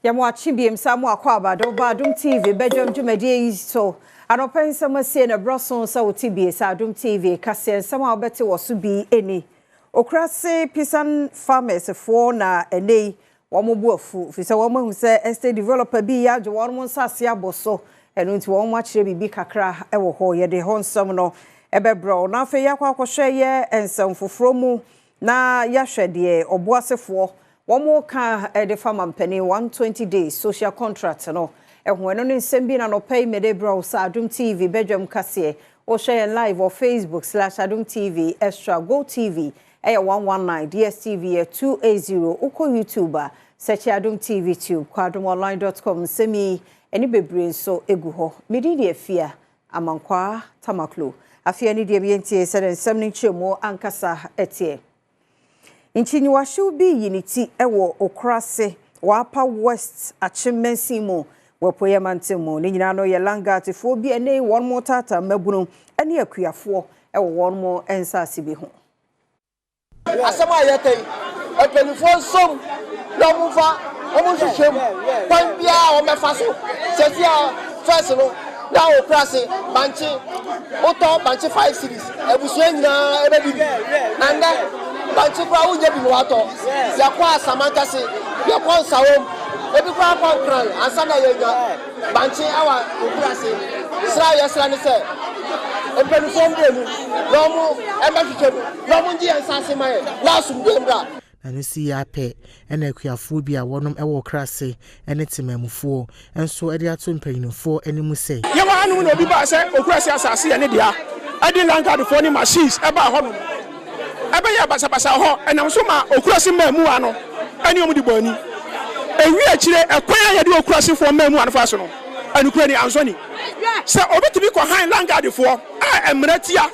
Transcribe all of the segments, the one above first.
Yamwachi biem samu akwa Badwam TV Badwam dwumadi so anopen sama sie na broson sa otibie sa Adom TV kase sama obete woso bi eni okrase pisan farmers for na enei womobu afu fi se womahu se estate developer bi ya je wonmo nsase aboso eno nti wonmo akire bibi kakra ewo ho ye de honsam no ebebro na afa yakwa akohwe ye ensam foforo mu na yahwede oboasefo One ka the farmer penny 120 days social contract no ehun eno ne nsem bi na no pay me de bro sa Adom TV Badwam kase o share live on Facebook/Adom TV Extra Go TV 119 DSTV 280 uko YouTuber search Adom TV tube kwadomonline.com semi eni bebre so egu ho medi de afia amankwa tamaklo afia ni de bientie se nsem ni chemo ankasa etie Nchini washubi yiniti ewo okrase wapa west achimensi mo wapoye mantemo ni nyina no ye langa tifo bi ene one more tata mabunu ene akuafo ewo one more ensase bi ho asema yete epenifo som na mufa omuhwehwem kwan bia o mefa so setia first no na okrase banchi oto banchi 5 series ebusu nyina ebebi nanda Banchi kwa unje bi wato ya kwa samankase ya kwa sawom ebi kwa kran ansana yenya banchi awa okurase sra ne se empenufom delu lomu emahwehwem lomu nji ansase maye na asumdembra and see ya pe ena akuafo bi a wonom ewo krase ene temamufuo enso ede ato mpanyinfo animu sei ye wa anu na obi ba se okurase asase ye ne dia adi lankard for ni machines eba hono ebe ya basabasa ho enam so ma okurase mamu ano ani omu di boni ewi akire ekwan ya de okurase fo mamu ano fa so no anukura ni ansoni se obetimi ko han lankard fo a emratia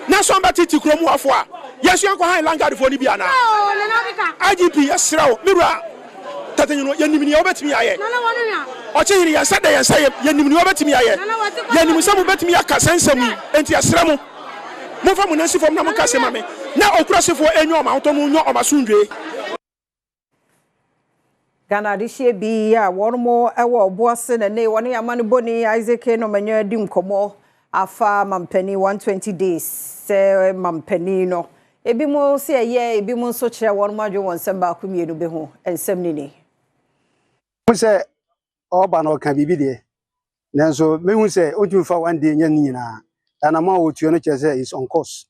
na so mbatiti kromu afo a yesu anko han lankard fo ni bia na IGP yesrawo mirua tatanyo yanimini obetimi aye ochehiri ya sada ya saye yanimini obetimi aye yanimu samu betimi akasansam enti yesramu Mofa munansi fom na mukase mame na okurasefo enyo ma hotomu nyo omasundwe Ghana dihie bi ya wonmo ewo oboase na ne woni amane boni Isaac no manya di nkomo afa mampani 120 days se mampani no ebi mo se ye ebi mo so kire wonmo adwo wonsem ba akumienu be ho ensem ni ni mo se oba no ka bibi de nanso mehu se otumfa one day nya nyina ana ma wotuo no chese is on course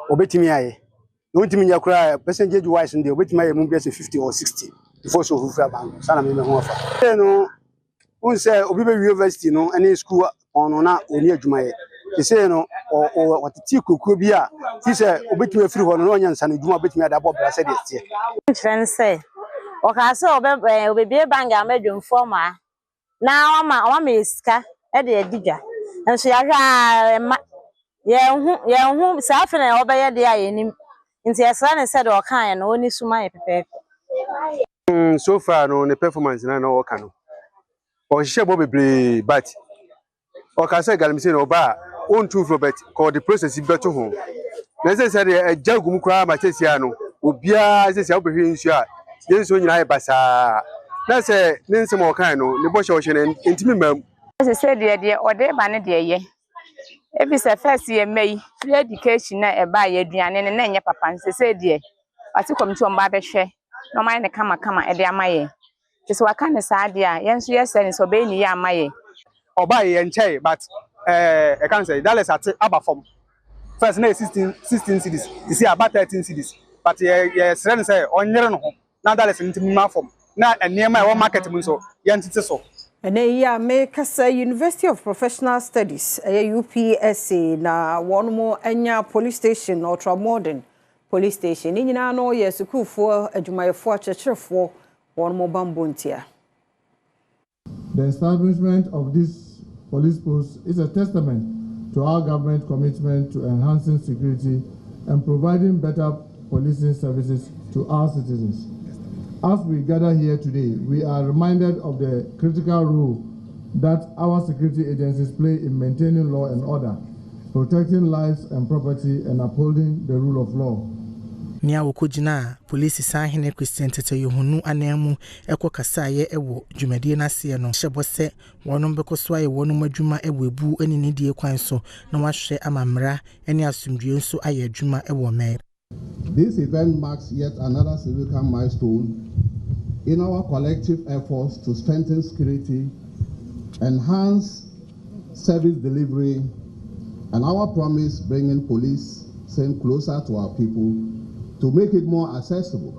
obetimi aye no ntimi nya kura percentage wise ndi obetimi aye mu be 50 or 60 before so fufra bank sana me ho afa no unse obi be university no any school ono na oni adwumaye ese no o watiti kokuo bi a ti se obetimi afiri ho no onya nsa no dwuma obetimi adabo bra se de tie friend say o ka se obebie bank amadwumfo ma na o ma iska e de adigwa enso ya hwa ye hu safe na obeye de ayenim nti esra ne said o kan na oni suma ye pepe so far no ne performance na o kan no o hye bo bebre but o ka say galimse no ba on two Robert call the process beto ho na say say e jagum kura ma chesia no obia say say obehwe nsu a yenso nyina ye basa na say ne nsem o kan no ne bo hye o hye ne ntimi mam say de ode ba ne de ye if it's a first year May free education na e ba ye aduane ne na enye papa nse say de ati committee on ba be hwe no man ne kama e de amaye so waka ne sa de a yenso yese ne so be ni ya amaye oba ye nchai but I can say that is at aba form first na 16 cities you see about 13 cities but ye sren say onyere no ho na that is ntimi form na enema e wo market mu so ye ntete so Ene ya Mekasa University of Professional Studies UPSA na wonmo enya police station ultramodern police station ni nyina no ye sukufo adwumayefo akyerefo wonmo bambontia. The establishment of this police post is a testament to our government commitment to enhancing security and providing better policing services to our citizens. As we gather here today, we are reminded of the critical role that our security agencies play in maintaining law and order, protecting lives and property, and upholding the rule of law. Nia wokojina police san hene Christian Tete Yohunu anemu ekwo kasaye ewo dwumade na se no hyebo se wonom bekoso aye wonom adwuma ewo ebu eni ne die kwan so na wahwe amamra eni asumdue nso aye adwuma ewo me. This event marks yet another significant milestone in our collective efforts to strengthen security, enhance service delivery, and our promise bringing police closer to our people to make it more accessible.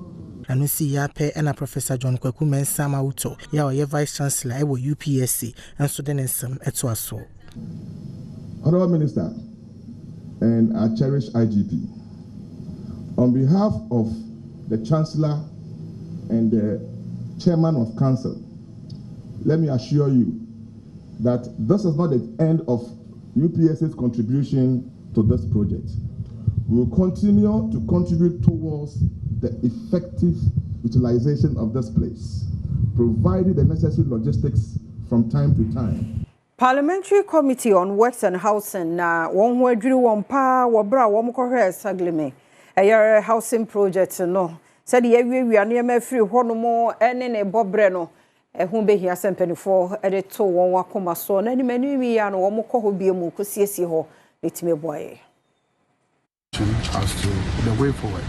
Anu si yape ena Professor John Kwaku Mensah Mawuto ya oye Vice Chancellor ewo UPSC enso de nsem eto aso. Honorable Minister and our cherished IGP, on behalf of the Chancellor and the Chairman of Council, let me assure you that this is not the end of UPSC's contribution to this project. We will continue to contribute towards the effective utilization of this place, providing the necessary logistics from time to time. Parliamentary Committee on Works and Housing na won ho adwiri won pa wo bra wo mkohwe sagleme eyer housing project no said ye wiawia na ma firi hono mo ene ne bobre no hu behia sempenifo ede to won wakoma so na ni manimi ya no wo mkoho biemu kosiesie ho letime boye. As to the way forward,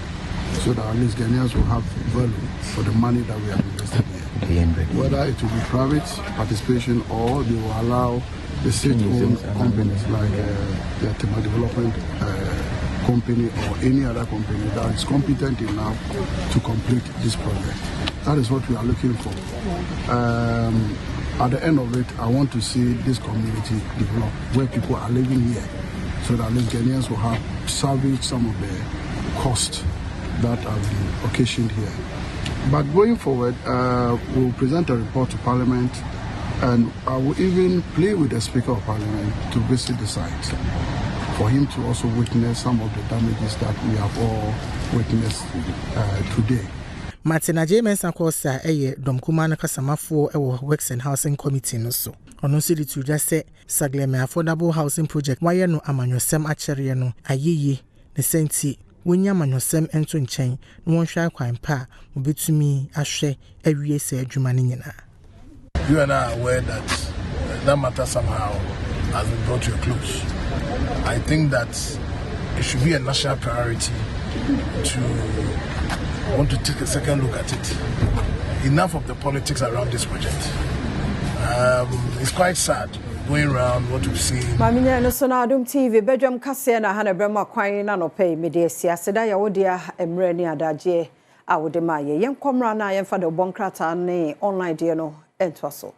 so that at least Ghanaians will have value for the money that we have invested here. Whether it will be private participation or they will allow the state-owned companies like the Tema Development Company or any other company that is competent enough to complete this project. That is what we are looking for. At the end of it, I want to see this community develop where people are living here, so that these Ghanaians will have salvaged some of the costs that have been occasioned here. But going forward, we'll present a report to Parliament, and I will even play with the Speaker of Parliament to visit the site for him to also witness some of the damages that we have all witnessed today. Martina J. Mensah Kosa eye domkuma na kasamafo ewo Works and Housing Committee no so. Ono si to just say Sagleme Affordable Housing Project waye no amanyosem achere no ayeye ne senti wonya amanyosem ento nchen no wonhwa kwan pa obetumi ahwe awie se adwuma ne nyina. You and I are aware that that matter somehow has been brought to a close. I think that it should be a national priority to want to take a second look at it. Enough of the politics around this project. It's quite sad going around what we've seen. Maminya no so na Adom TV Badwam kase na ha na brema kwan na no pay media siaseda ya wodia emre ni adaje a wode ma ye yenkomra na yemfa de bonkrata ne online de no entwaso.